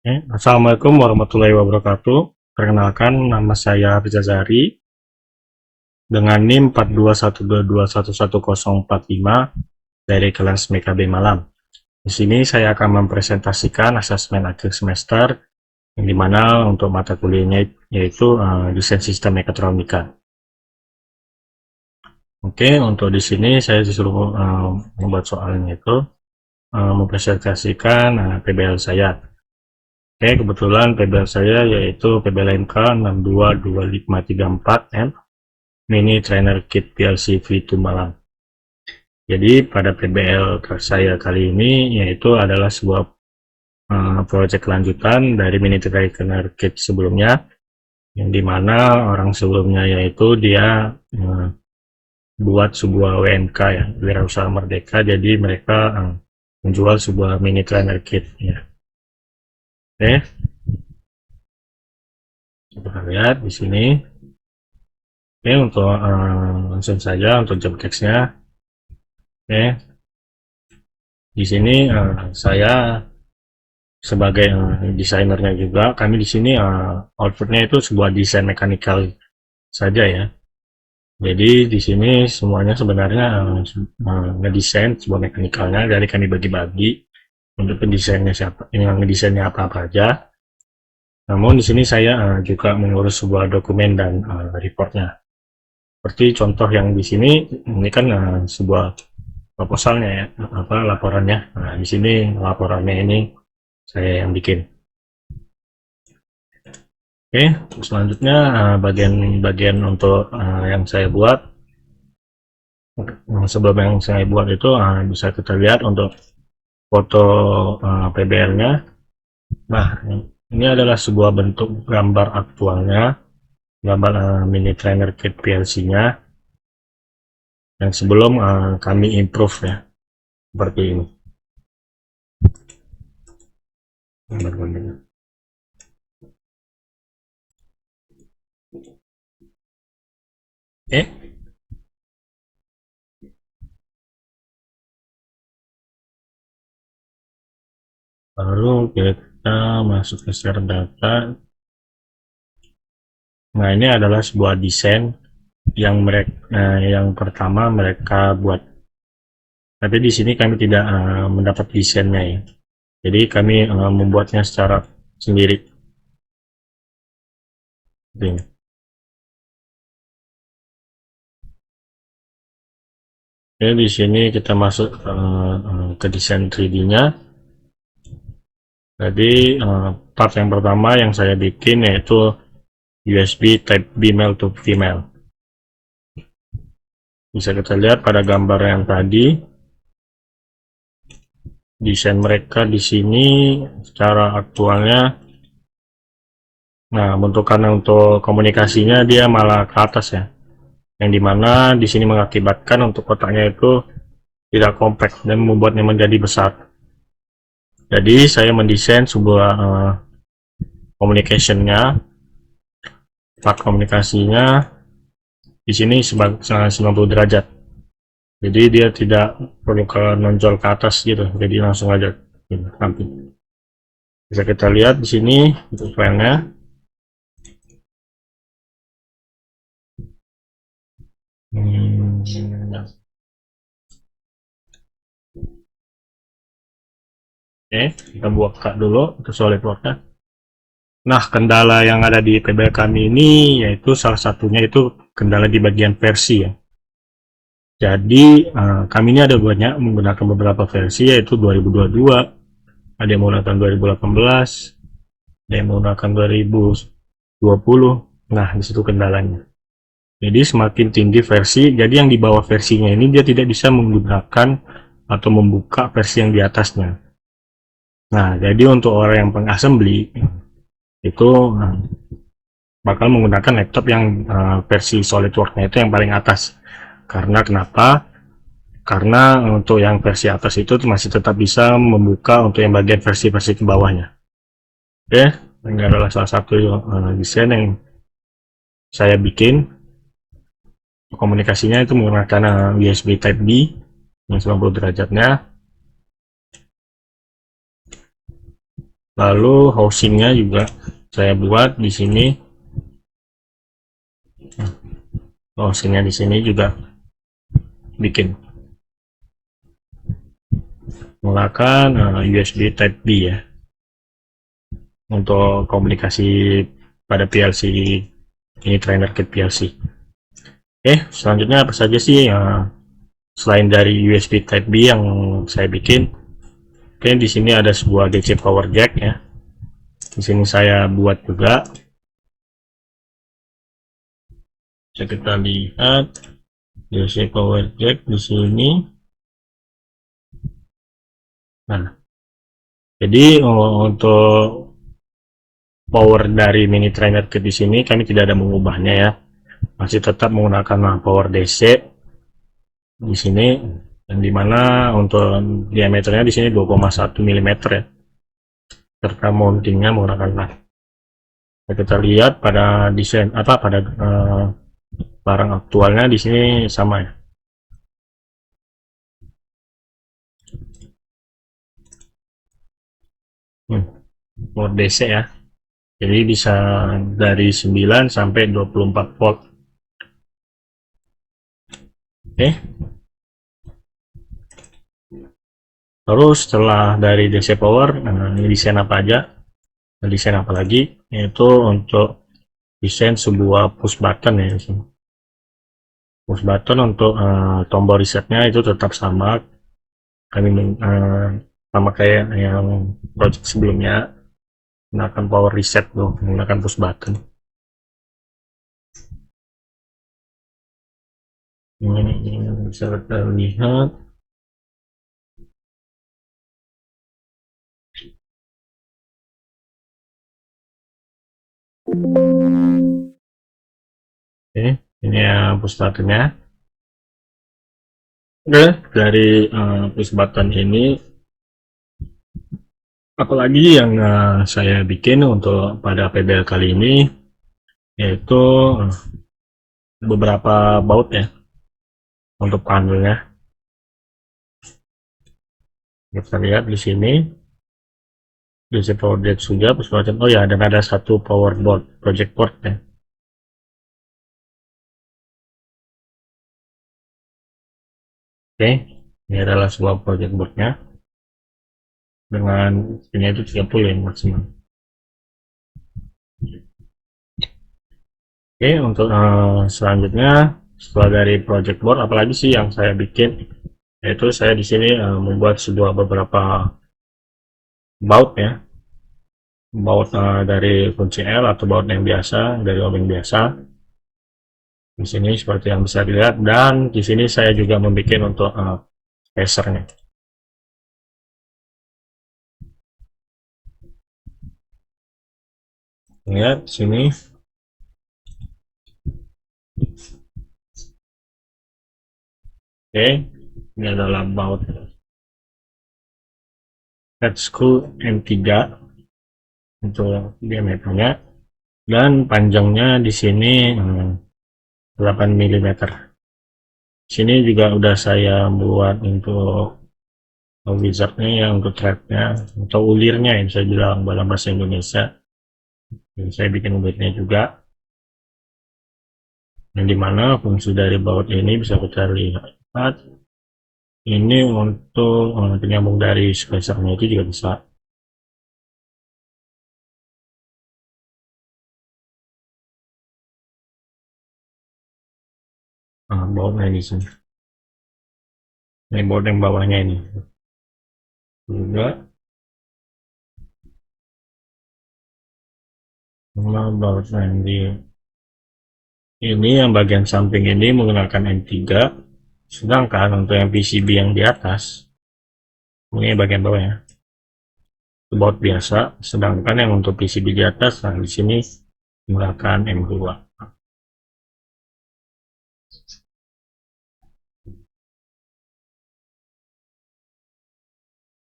Assalamualaikum warahmatullahi wabarakatuh. Perkenalkan, nama saya Rizazari dengan NIM 4212211145 dari kelas MKB Malam. Di sini saya akan mempresentasikan asesmen akhir semester yang dimana untuk mata kuliahnya yaitu desain sistem mekatronika. Oke, untuk di sini saya disuruh membuat soalnya itu mempresentasikan PBL saya. Oke, kebetulan PBL saya yaitu PBLMK 622534M Mini Trainer Kit PLC V2 Malang. Jadi pada PBL saya kali ini yaitu adalah sebuah proyek lanjutan dari Mini Trainer Kit sebelumnya, yang dimana orang sebelumnya yaitu dia buat sebuah WMK ya, Wirausaha Merdeka. Jadi mereka menjual sebuah Mini Trainer Kit ya. Oke, kita lihat di sini. Oke, untuk langsung saja untuk job text-nya. Oke, di sini saya sebagai desainernya juga, kami di sini outputnya itu sebuah desain mekanikal saja ya. Jadi di sini semuanya sebenarnya ngedesain sebuah mekanikalnya, dari kami bagi-bagi untuk pendesainnya siapa, yang ngedesainnya apa-apa aja. Namun di sini saya juga mengurus sebuah dokumen dan reportnya. Seperti contoh yang di sini, ini kan sebuah proposalnya ya, apa laporannya. Nah, di sini laporannya ini saya yang bikin. Oke, selanjutnya bagian-bagian untuk yang saya buat. Sebelum yang saya buat itu bisa kita lihat untuk foto PBL-nya. Nah, ini adalah sebuah bentuk gambar aktualnya, gambar mini trainer kit PLC-nya yang sebelum kami improve ya, seperti ini. Oke, baru kita masuk ke share data. Nah, ini adalah sebuah desain yang yang pertama mereka buat. Tapi di sini kami tidak mendapat desainnya ya. Jadi kami membuatnya secara sendiri. Ini. Jadi di sini kita masuk ke desain 3D-nya. Jadi part yang pertama yang saya bikin yaitu USB Type B male to female. Bisa kita lihat pada gambar yang tadi, desain mereka di sini secara aktualnya. Nah, bentukannya untuk komunikasinya dia malah ke atas ya. Yang dimana di sini mengakibatkan untuk kotaknya itu tidak compact dan membuatnya menjadi besar. Jadi saya mendesain sebuah communication-nya, part komunikasinya di sini sebagai 90 derajat. Jadi dia tidak perlu ke nonjol ke atas gitu. Jadi langsung aja gitu, nanti. Bisa kita lihat di sini untuk filenya. Oke, kita buka dulu untuk SolidWorks-nya. Nah, kendala yang ada di PBL kami ini yaitu salah satunya itu kendala di bagian versi ya. Jadi kami ini ada banyak menggunakan beberapa versi yaitu 2022, ada yang menggunakan 2018, ada yang menggunakan 2020. Nah, di situ kendalanya. Jadi semakin tinggi versi, jadi yang di bawah versinya ini dia tidak bisa menggunakan atau membuka versi yang di atasnya. Nah, jadi untuk orang yang pengassembly itu bakal menggunakan laptop yang versi SolidWorks-nya itu yang paling atas. Karena kenapa? Karena untuk yang versi atas itu masih tetap bisa membuka untuk yang bagian versi-versi ke bawahnya. Oke, ini adalah salah satu desain yang saya bikin. Komunikasinya itu menggunakan USB Type B yang 90 derajatnya. Lalu housingnya juga saya buat di sini. Housingnya di sini juga bikin menggunakan USB Type B ya untuk komunikasi pada PLC ini, trainer kit PLC. Oke, selanjutnya apa saja sih selain dari USB Type B yang saya bikin? Oke, di sini ada sebuah DC power jack ya. Di sini saya buat juga. Bisa kita lihat DC power jack di sini. Nah, jadi untuk power dari mini trainer kit di sini kami tidak ada mengubahnya ya. Masih tetap menggunakan power DC di sini, yang dimana untuk diameternya di sini 2,1 mm ya, serta mountingnya menggunakan LAN. Kita lihat pada desain apa pada barang aktualnya di sini sama ya. Power DC ya. Jadi bisa dari 9 sampai 24 volt. Oke. Terus setelah dari DC power, ini desain apa aja? Desain apa lagi? Yaitu untuk desain sebuah push button ya. Push button untuk tombol resetnya itu tetap sama. Kami sama kayak yang project sebelumnya, menggunakan power reset tuh, menggunakan push button. Ini bisa kita lihat. Oke, ini ya push buttonnya. Oke, dari push button ini, apalagi yang saya bikin untuk pada PBL kali ini, yaitu beberapa baut ya untuk panelnya. Kita lihat di sini DC power jack juga push button. Oh ya, dan ada satu power board, project board ya. Oke, ini adalah sebuah project boardnya dengan ini itu 30 yang maksimal. Oke, untuk selanjutnya setelah dari project board, apalagi sih yang saya bikin, yaitu saya di sini membuat sebuah beberapa baut ya, baut dari kunci L atau baut yang biasa dari obeng biasa. Di sini seperti yang bisa dilihat, dan di sini saya juga membuat untuk spacernya. Lihat sini. Oke, ini adalah baut head screw M3 untuk diameternya, dan panjangnya di sini 8 mm. Sini juga udah saya buat untuk wizardnya ya, untuk threadnya atau ulirnya yang saya bilang dalam bahasa Indonesia. Dan saya bikin ulirnya juga, yang dimana fungsi dari baut ini bisa kita lihat. Ini untuk penyambung dari spacernya itu juga bisa. Bautnya di sini. Ini baut yang bawahnya ini juga. Baut yang di ini yang bagian samping ini menggunakan M3, sedangkan untuk yang PCB yang di atas, ini bagian bawahnya, baut biasa, sedangkan yang untuk PCB di atas, nah di sini menggunakan M2.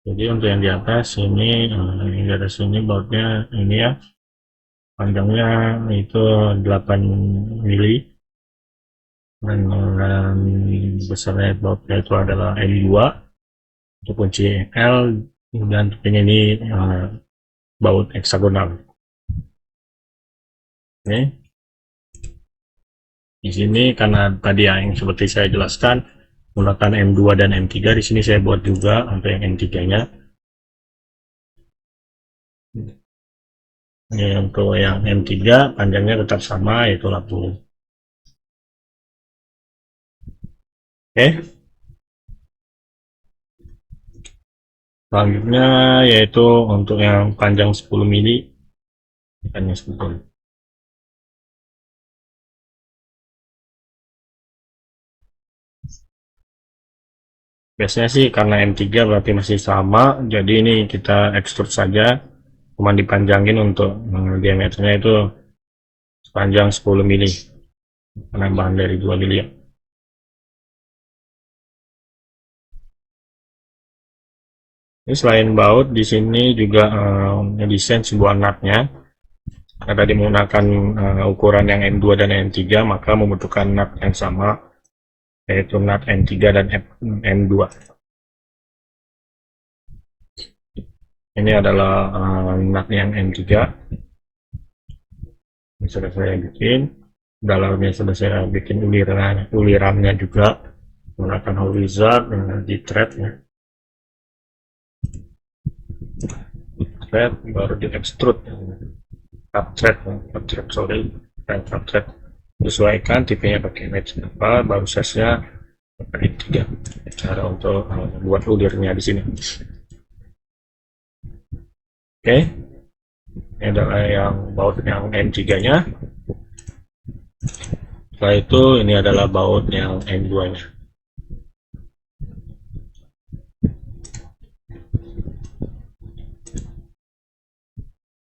Jadi untuk yang di atas ini, di atas ini bautnya ini ya, panjangnya itu 8 mili, dan besarnya bautnya itu adalah M2 untuk kunci L, dan ini baut heksagonal. Oke. Di sini karena tadi yang seperti saya jelaskan menggunakan M2 dan M3, di sini saya buat juga untuk yang M3-nya. Ini untuk yang M3 panjangnya tetap sama, yaitu 80. Oke. Selanjutnya yaitu untuk yang panjang 10 mili, hanya 10. Biasanya sih karena M3 berarti masih sama, jadi ini kita ekstrud saja, cuma dipanjangin untuk diameternya itu sepanjang 10 mili, penambahan dari 2 mili ya. Ini selain baut, di sini juga ngedesain sebuah nutnya. Karena tadi menggunakan ukuran yang M2 dan M3, maka membutuhkan nut yang sama, yaitu nut M3 dan M2. Ini adalah nut yang M3. Ini sudah saya bikin. Dalamnya sudah saya bikin ulirannya juga menggunakan hole wizard di thread ya. Thread baru di extrude cut thread sorry, cut thread sesuaikan tipenya pakai match apa, baru size nya pakai 3. Cara untuk buat ulirnya di sini. Oke, ini adalah yang baut yang M3 nya. Setelah itu ini adalah baut yang M2 nya.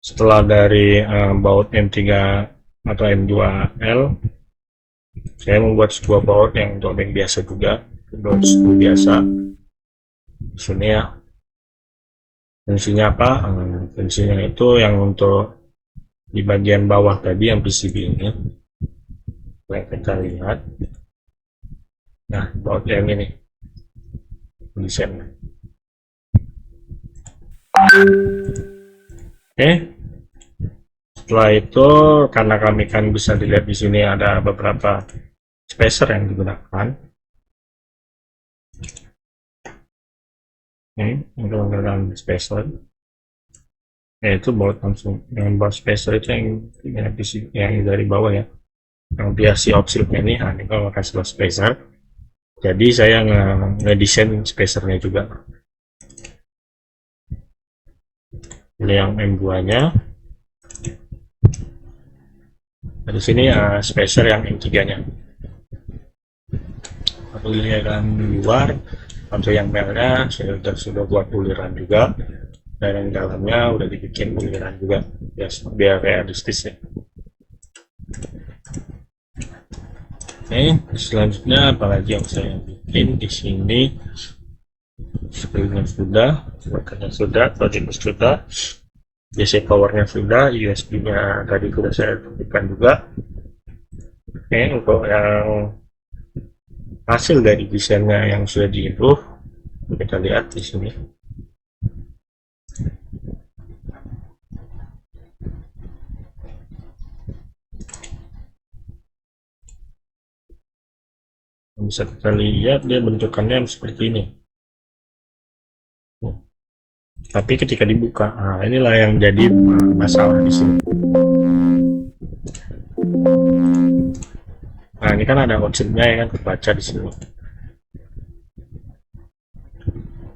Setelah dari baut M3 atau M2L, saya membuat sebuah baut yang untuk obeng biasa juga, baut screw biasa. Di sini ya, fungsinya apa? Fungsinya itu yang untuk di bagian bawah tadi yang PCB ini, yang kita lihat. Nah, baut yang ini desainnya. Oke. Setelah itu, karena kami kan bisa dilihat di sini ada beberapa spacer yang digunakan. Ini untuk menggunakan spacer. Yaitu baut langsung. Yang baut spacer itu yang dari bawah ya. Yang biasa opsilnya ini kalau pakai sebuah spacer. Jadi saya ngedesain spacernya juga. Ini yang M2-nya. Di sini spacer yang M3-nya. Uliran luar, untuk yang merah saya sudah buat uliran juga, dan yang dalamnya udah dibikin uliran juga, biar realistis ya. Oke, selanjutnya apalagi yang saya bikin di sini, screen-nya sudah, baterainya sudah, logic sudah, DC powernya sudah, USB-nya tadi sudah saya berikan juga. Oke, untuk yang hasil dari desainnya yang sudah di-improve, kita lihat di sini. Bisa kita lihat dia bentukannya seperti ini. Tapi ketika dibuka, inilah yang jadi masalah di sini. Nah, ini kan ada outside-nya ya kan, terbaca di sini.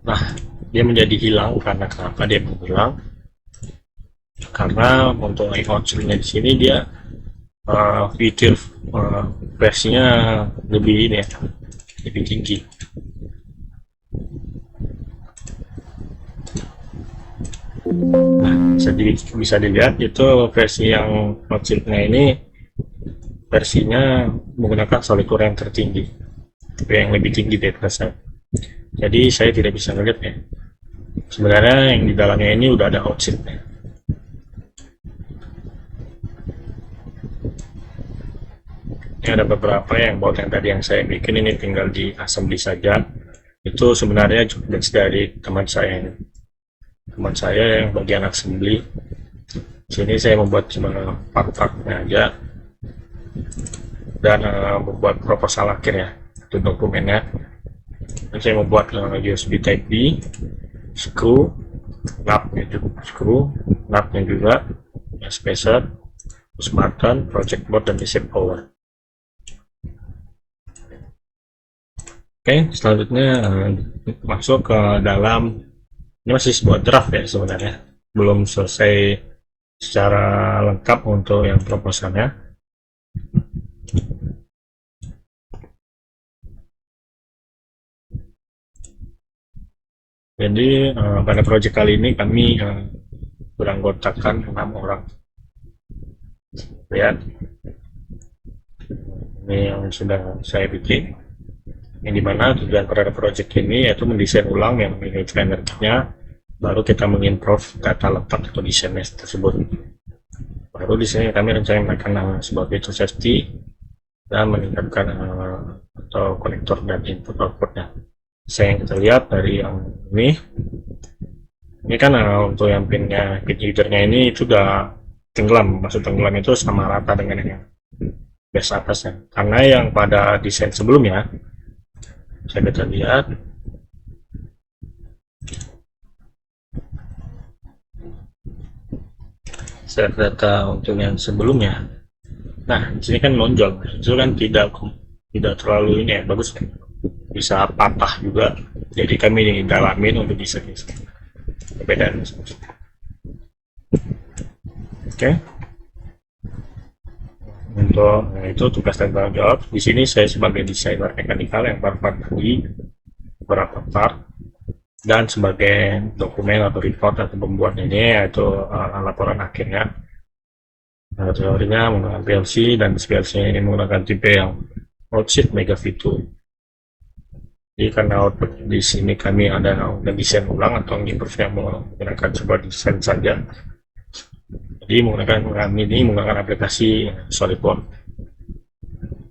Nah, dia menjadi hilang karena kenapa dia menghilang? Karena untuk outside-nya di sini dia fitur versinya lebih ini ya, lebih tinggi. Nah, bisa dilihat itu versi yang outside-nya ini versinya menggunakan solikur yang tertinggi, yang lebih tinggi daripada saya. Jadi saya tidak bisa melihat ya. Sebenarnya yang di dalamnya ini udah ada outside-nya. Ini ada beberapa yang baut yang tadi yang saya bikin ini tinggal di assembly saja. Itu sebenarnya juga dari teman saya ini. teman saya yang bagian assembly. Sini saya membuat cuma part-partnya aja dan membuat proposal akhir ya untuk dokumennya. Dan saya membuat USB Type B, screw, nutnya juga, spacer, push button, project board, dan reset power. Oke, selanjutnya masuk ke dalam, ini masih sebuah draft ya sebenarnya, belum selesai secara lengkap untuk yang proposalnya. Jadi pada proyek kali ini kami beranggotakan 6 orang. Lihat, ini yang sudah saya bikin. Yang dimana tujuan pada proyek ini yaitu mendesain ulang yang memiliki energinya, baru kita mengimprove data letak atau desain tersebut. Baru di sini kami rencanakan sebuah fitur safety dan meningkatkan atau konektor dan input outputnya. Saya yang kita lihat dari yang ini kan untuk yang pinnya pin headernya ini itu udah tenggelam, maksud tenggelam itu sama rata dengan yang base atasnya. Karena yang pada desain sebelumnya saya bisa lihat set data untuk yang sebelumnya. Nah, di sini kan menonjol, itu kan tidak terlalu ini ya, bagus kan? Bisa patah juga. Jadi kami dalamin untuk bisa perbedaan. Oke. Untuk itu tugas dan tanggung jawab. Di sini saya sebagai desainer mekanikal yang part-part tadi, beberapa part, dan sebagai dokumen atau report atau pembuat ini yaitu laporan akhirnya. Teorinya menggunakan PLC dan PLC ini menggunakan tipe yang outsheet Mega V2. Jadi karena output di sini kami ada desain ulang atau improve yang menggunakan sebuah desain saja. Jadi kami ini menggunakan aplikasi SolidWorks.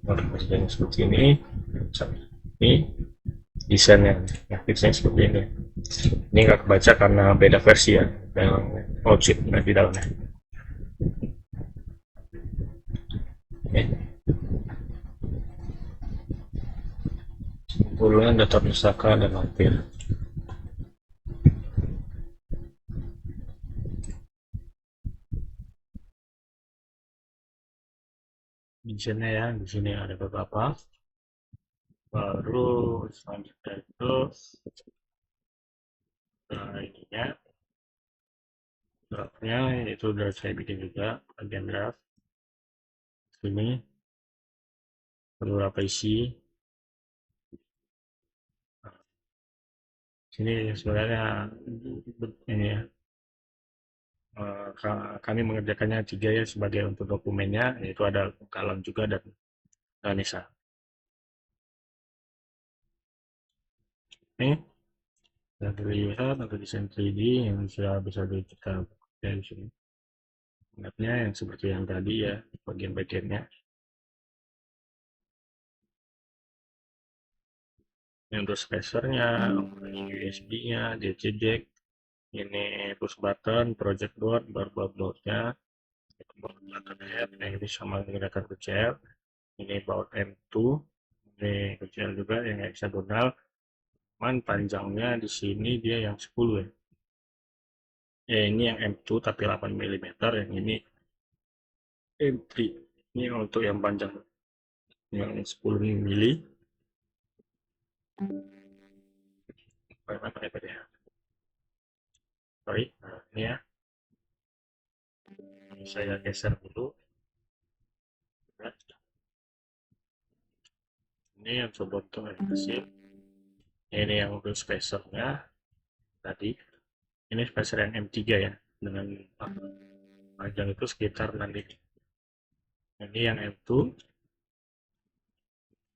Aplikasinya seperti ini desainnya, grafiknya seperti ini. Ini nggak kebaca karena beda versi ya, yang outsheet di dalamnya. Kesimpulan data pusaka dan lampir. Desainnya ya, di sini ada beberapa. Baru selanjutnya itu ininya draftnya itu udah saya bikin juga bagian draft. Sini beberapa isi. Sini sebenarnya ini ya, kami mengerjakannya 3 ya sebagai untuk dokumennya, yaitu ada Kalam juga dan Danisa. Ini sudah terlihat atau desain 3D yang sudah bisa kita pakai di sini. Ingatnya yang seperti yang tadi ya, bagian-bagiannya. Ini untuk spacernya, ini USB-nya, DC jack, ini push button, project board, boardnya, yang ini sama menggunakan kucel, ini baut M2, ini kucel juga yang hexagonal, cuman panjangnya di sini dia yang 10 ya. Ya ini yang M2 tapi 8 mm, yang ini M3. Ini untuk yang panjang yang 10 mm. Bagaimana ya? Sorry, nah, ini ya. Ini saya geser dulu. Ini yang coba untuk yang kecil. Ini yang untuk spacernya tadi. Ini spacer yang M3 ya, dengan panjang itu sekitar 6 mm. Ini yang M2,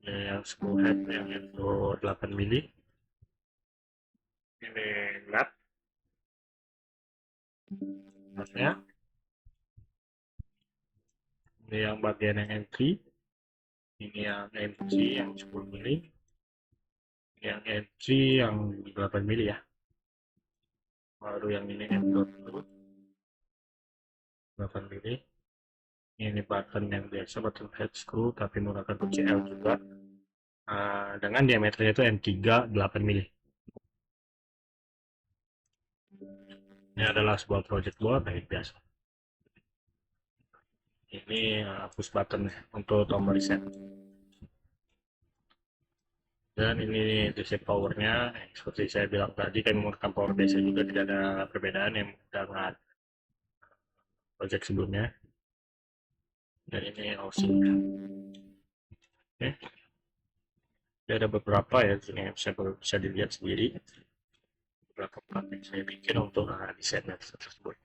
ini yang 10 head, yang itu 8 mm. Ini nutnya. Ini yang bagian yang M3. Ini yang MC yang 10 mili, yang MC yang 8 mili ya. baru yang ini M.2 mili. Ini button yang biasa, button head screw tapi menggunakan kunci L juga. Dengan diameternya itu M3 8 mili. Ini adalah sebuah project board kayak biasa. Ini push button untuk tombol reset. Dan ini DC powernya, seperti saya bilang tadi, kami menggunakan power DC juga, tidak ada perbedaan yang dengan project sebelumnya. Dan ini OSI. Oke. Jadi ada beberapa ya, sini bisa dilihat sendiri beberapa part yang saya bikin untuk desain tersebut.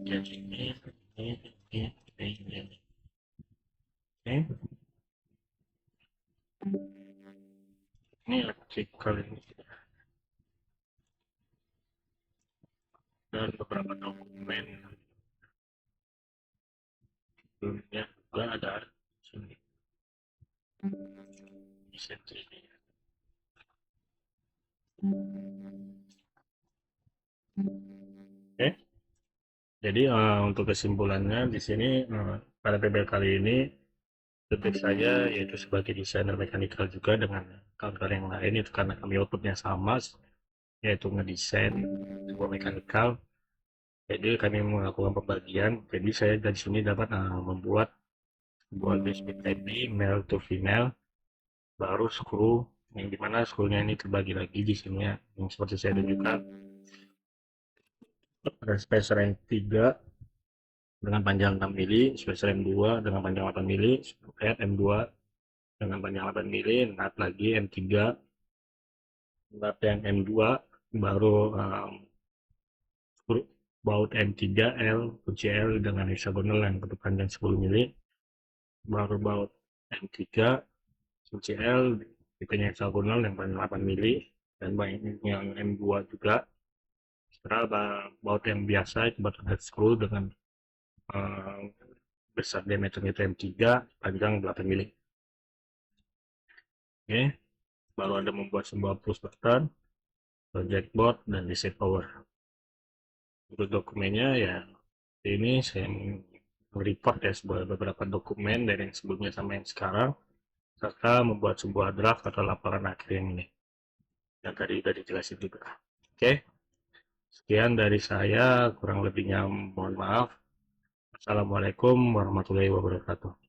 Jadi ini. Oke. Ini electrical ini dan beberapa dokumen sebelumnya juga ada di sini. Desain 3D. Oke. Jadi untuk kesimpulannya di sini pada PBL kali ini tugas saya yaitu sebagai desainer mekanikal juga dengan kawan-kawan yang lain, itu karena kami outputnya sama, yaitu ngedesain sebuah mekanikal. Jadi kami melakukan pembagian. Jadi saya dari sini dapat membuat sebuah USB Type B male to female, baru screw yang dimana screwnya ini terbagi lagi di sini ya, yang seperti saya tunjukkan. Ada spacer yang 3 dengan panjang 6 mili, spacer yang 2 dengan panjang 8 mili, head M2 dengan panjang 8 mili, nut lagi M3, nut yang M2, baru baut M3L, kunci L dengan hexagonal yang berpanjang 10 mili, baru baut M3, kunci L, tipenya hexagonal yang panjang 8 mili, dan yang M2 juga. Setelah baut yang biasa itu baut head screw dengan besar diameternya itu M3, panjang 8 mili. Oke, baru ada membuat sebuah push button, project board, dan DC power. Untuk dokumennya ya ini saya report ya beberapa dokumen dari yang sebelumnya sama yang sekarang, serta membuat sebuah draft atau laporan akhir yang ini yang tadi sudah dijelasin juga. Oke, sekian dari saya, kurang lebihnya mohon maaf. Assalamualaikum warahmatullahi wabarakatuh.